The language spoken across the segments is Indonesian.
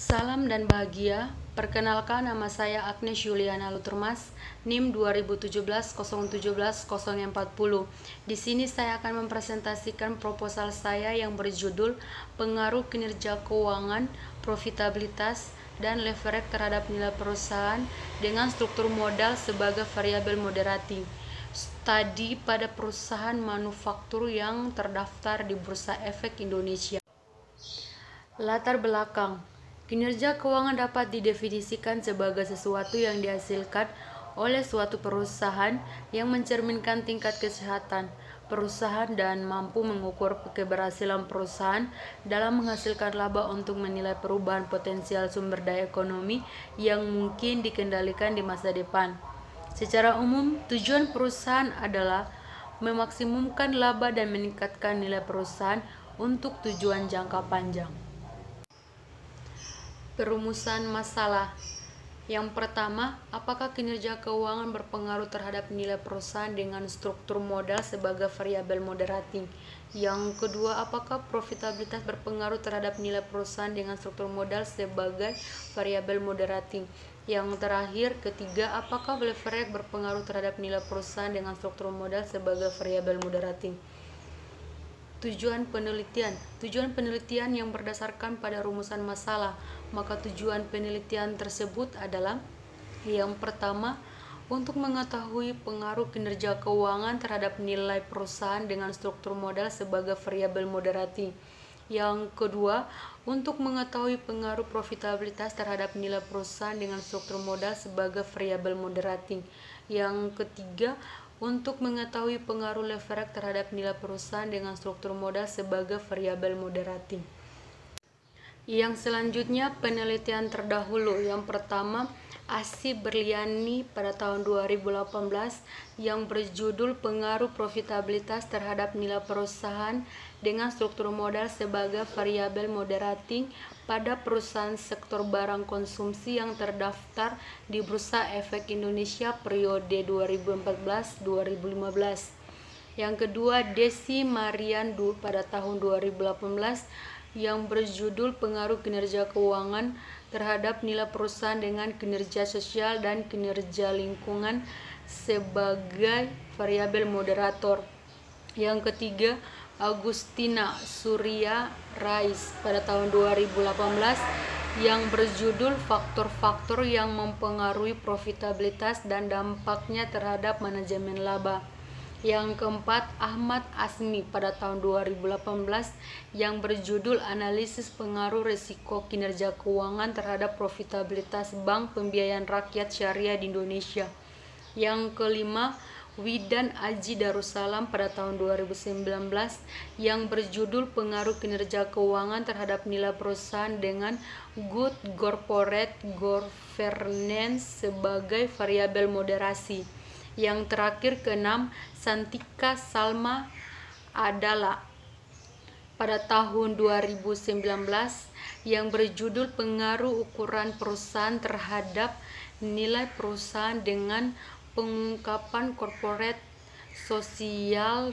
Salam dan bahagia. Perkenalkan, nama saya Agnes Yuliana Luturmas, NIM 2017-017-040. Di sini saya akan mempresentasikan proposal saya yang berjudul Pengaruh Kinerja Keuangan, Profitabilitas, dan Leverage terhadap nilai perusahaan dengan struktur modal sebagai variabel moderating. Studi pada perusahaan manufaktur yang terdaftar di Bursa Efek Indonesia. Latar belakang. Kinerja keuangan dapat didefinisikan sebagai sesuatu yang dihasilkan oleh suatu perusahaan yang mencerminkan tingkat kesehatan perusahaan dan mampu mengukur keberhasilan perusahaan dalam menghasilkan laba untuk menilai perubahan potensial sumber daya ekonomi yang mungkin dikendalikan di masa depan. Secara umum, tujuan perusahaan adalah memaksimumkan laba dan meningkatkan nilai perusahaan untuk tujuan jangka panjang. Perumusan masalah. Yang pertama, apakah kinerja keuangan berpengaruh terhadap nilai perusahaan dengan struktur modal sebagai variabel moderating? Yang kedua, apakah profitabilitas berpengaruh terhadap nilai perusahaan dengan struktur modal sebagai variabel moderating? Yang terakhir, ketiga, apakah leverage berpengaruh terhadap nilai perusahaan dengan struktur modal sebagai variabel moderating? Tujuan penelitian yang berdasarkan pada rumusan masalah. Maka tujuan penelitian tersebut adalah: yang pertama, untuk mengetahui pengaruh kinerja keuangan terhadap nilai perusahaan dengan struktur modal sebagai variabel moderating. Yang kedua, untuk mengetahui pengaruh profitabilitas terhadap nilai perusahaan dengan struktur modal sebagai variabel moderating. Yang ketiga, untuk mengetahui pengaruh leverage terhadap nilai perusahaan dengan struktur modal sebagai variabel moderating. Yang selanjutnya, penelitian terdahulu. Yang pertama, Asih Berliani pada tahun 2018 yang berjudul Pengaruh Profitabilitas terhadap Nilai Perusahaan dengan Struktur Modal sebagai Variabel Moderating pada perusahaan sektor barang konsumsi yang terdaftar di Bursa Efek Indonesia periode 2014-2015. Yang kedua, Desi Mariandu pada tahun 2018 yang berjudul Pengaruh Kinerja Keuangan terhadap Nilai Perusahaan dengan Kinerja Sosial dan Kinerja Lingkungan sebagai Variabel Moderator. Yang ketiga, Agustina Surya Rais pada tahun 2018 yang berjudul Faktor-faktor yang mempengaruhi profitabilitas dan dampaknya terhadap manajemen laba. Yang keempat, Ahmad Azmi pada tahun 2018 yang berjudul Analisis Pengaruh Risiko Kinerja Keuangan terhadap Profitabilitas Bank Pembiayaan Rakyat Syariah di Indonesia. Yang kelima, Widan Aji Darussalam pada tahun 2019 yang berjudul Pengaruh Kinerja Keuangan terhadap Nilai Perusahaan dengan Good Corporate Governance sebagai Variabel Moderasi. Yang terakhir, keenam, Santika Salma adalah pada tahun 2019 yang berjudul Pengaruh Ukuran Perusahaan terhadap Nilai Perusahaan dengan Pengungkapan Corporate Social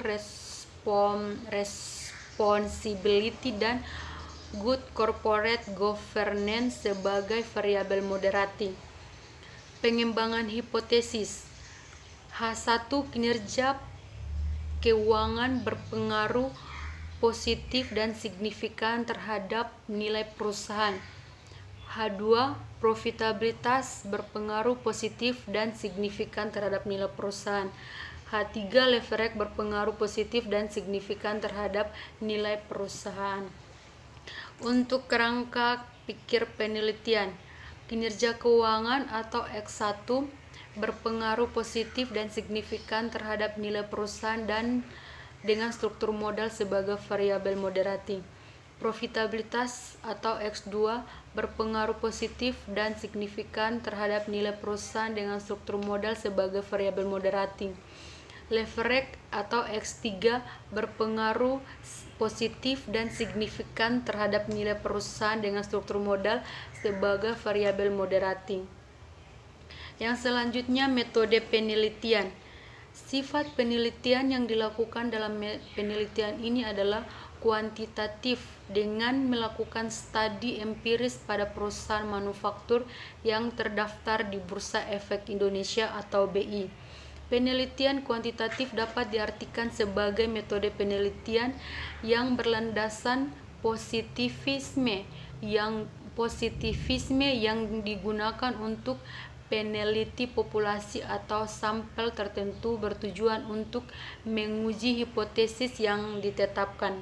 Responsibility dan Good Corporate Governance sebagai variabel moderating. Pengembangan hipotesis. H1, kinerja keuangan berpengaruh positif dan signifikan terhadap nilai perusahaan. H2, profitabilitas berpengaruh positif dan signifikan terhadap nilai perusahaan. H3, leverage berpengaruh positif dan signifikan terhadap nilai perusahaan. Untuk kerangka pikir penelitian, kinerja keuangan atau X1 berpengaruh positif dan signifikan terhadap nilai perusahaan dan dengan struktur modal sebagai variabel moderating. Profitabilitas atau X2 berpengaruh positif dan signifikan terhadap nilai perusahaan dengan struktur modal sebagai variabel moderating. Leverage atau X3 berpengaruh positif dan signifikan terhadap nilai perusahaan dengan struktur modal sebagai variabel moderating. Yang selanjutnya, metode penelitian. Sifat penelitian yang dilakukan dalam penelitian ini adalah kuantitatif dengan melakukan studi empiris pada perusahaan manufaktur yang terdaftar di Bursa Efek Indonesia atau BI. Penelitian kuantitatif dapat diartikan sebagai metode penelitian yang berlandasan positivisme yang digunakan untuk peneliti populasi atau sampel tertentu bertujuan untuk menguji hipotesis yang ditetapkan.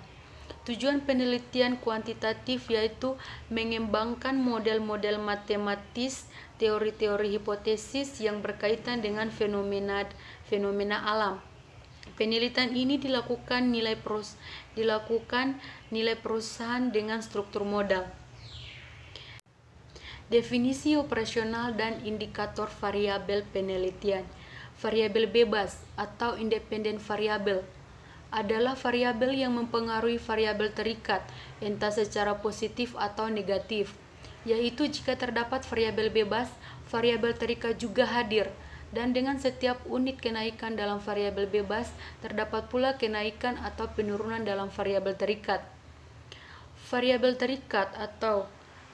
Tujuan penelitian kuantitatif yaitu mengembangkan model-model matematis, teori-teori hipotesis yang berkaitan dengan fenomena alam. Penelitian ini dilakukan nilai perusahaan dengan struktur modal. Definisi operasional dan indikator variabel penelitian. Variabel bebas atau independen variabel adalah variabel yang mempengaruhi variabel terikat, entah secara positif atau negatif, yaitu jika terdapat variabel bebas, variabel terikat juga hadir, dan dengan setiap unit kenaikan dalam variabel bebas, terdapat pula kenaikan atau penurunan dalam variabel terikat. Variabel terikat atau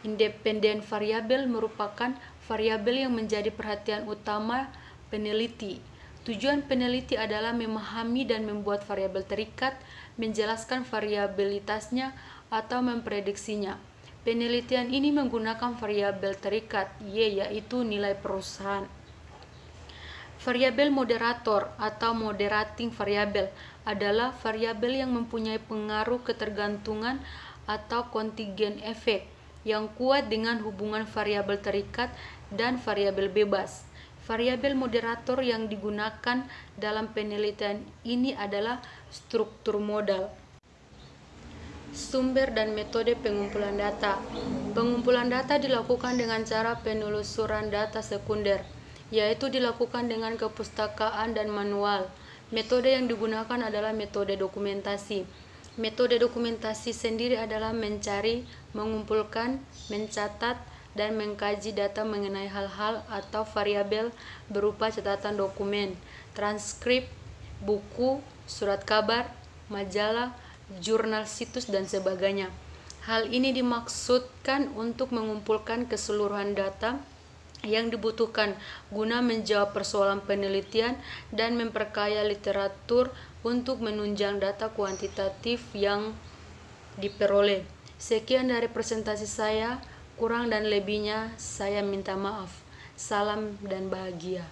independen variabel merupakan variabel yang menjadi perhatian utama peneliti. Tujuan peneliti adalah memahami dan membuat variabel terikat, menjelaskan variabilitasnya, atau memprediksinya. Penelitian ini menggunakan variabel terikat, yaitu nilai perusahaan. Variabel moderator atau moderating variabel adalah variabel yang mempunyai pengaruh ketergantungan atau kontingen efek yang kuat dengan hubungan variabel terikat dan variabel bebas. Variabel moderator yang digunakan dalam penelitian ini adalah struktur modal. Sumber dan metode pengumpulan data. Pengumpulan data dilakukan dengan cara penelusuran data sekunder, yaitu dilakukan dengan kepustakaan dan manual. Metode yang digunakan adalah metode dokumentasi. Metode dokumentasi sendiri adalah mencari, mengumpulkan, mencatat, dan mengkaji data mengenai hal-hal atau variabel berupa catatan dokumen, transkrip, buku, surat kabar, majalah, jurnal situs, dan sebagainya. Hal ini dimaksudkan untuk mengumpulkan keseluruhan data yang dibutuhkan guna menjawab persoalan penelitian dan memperkaya literatur untuk menunjang data kuantitatif yang diperoleh. Sekian dari presentasi saya. Kurang dan lebihnya saya minta maaf. Salam dan bahagia.